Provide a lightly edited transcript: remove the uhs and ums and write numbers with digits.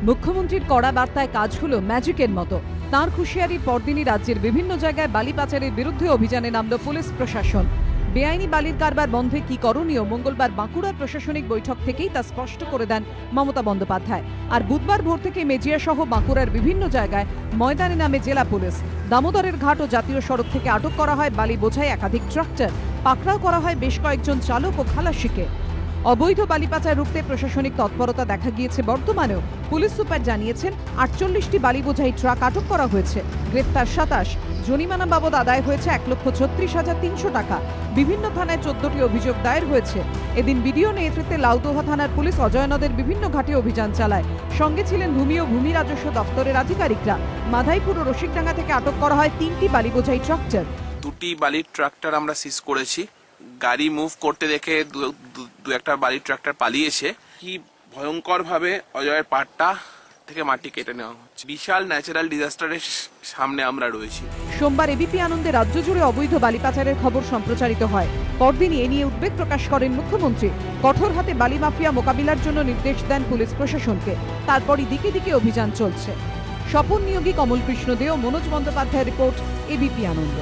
মুখ্যমন্ত্রীর কড়া বার্তায় কাজ হলো ম্যাজিকের মতো। তাঁর হুঁশিয়ারির পরদিনই রাজ্যের বিভিন্ন জায়গায় বালি পাচারের বিরুদ্ধে অভিযানে নামল পুলিশ প্রশাসন। বেআইনি বালির কারবার বন্ধে কি করণীয় মঙ্গলবার বাঁকুড়ার প্রশাসনিক বৈঠক থেকেই তা স্পষ্ট করে দেন মমতা বন্দ্যোপাধ্যায়। আর বুধবার ভোর থেকে মেজিয়া সহ বাঁকুড়ার বিভিন্ন জায়গায় ময়দানে নামে জেলা পুলিশ। দামোদরের ঘাট ও জাতীয় সড়ক থেকে আটক করা হয় বালি বোঝাই একাধিক ট্রাক্টর, পাকড়াও করা হয় বেশ কয়েকজন চালক ও খালাসিকে। অবৈধ বালি পাচার রুখতে প্রশাসনিক তৎপরতা দেখা গিয়েছে বর্ধমানেও। পুলিশ সুপার জানিয়েছেন 48টি বালি বোঝাই ট্রাক আটক করা হয়েছে, গ্রেফতার 27, জরিমানা বাবদ আদায় হয়েছে 1,36,300 টাকা। বিভিন্ন থানায় 14টি অভিযোগ দায়ের হয়েছে। এদিন বিডিও নেতৃত্বে লাউদোহা থানার পুলিশ অজয় নদের বিভিন্ন ঘাটে অভিযান চালায়। সঙ্গে ছিলেন ভূমি ও ভূমি রাজস্ব দপ্তরের আধিকারিকরা। মাধাইপুর ও রসিকডাঙ্গা থেকে আটক করা হয় 3টি বালি বোঝাই ট্রাক্টর। 2টি বালির ট্রাক্টর আমরা সিজ করেছি। গাড়ি মুভ করতে দেখে দু একটা বালির ট্রাক্টর পালিয়েছে। কি ভয়ঙ্কর ভাবে অজয়ের পাটটা থেকে মাটি কেটে নেওয়া হচ্ছে। বিশাল ন্যাচারাল ডিজাস্টারের সামনে আমরা রয়েছি। সোমবার এবিপি আনন্দে রাজ্য জুড়ে অবৈধ বালি পাচারের খবর সম্প্রচারিত হয়। পরদিনই এ নিয়ে উদ্বেগ প্রকাশ করেন মুখ্যমন্ত্রী। কঠোর হাতে বালি মাফিয়া মোকাবিলার জন্য নির্দেশ দেন পুলিশ প্রশাসনকে। তারপরই দিকে দিকে অভিযান চলছে। স্বপন নিয়োগী, কমল কৃষ্ণ দে ও মনোজ বন্দ্যোপাধ্যায়ের রিপোর্ট, এবিপি আনন্দ।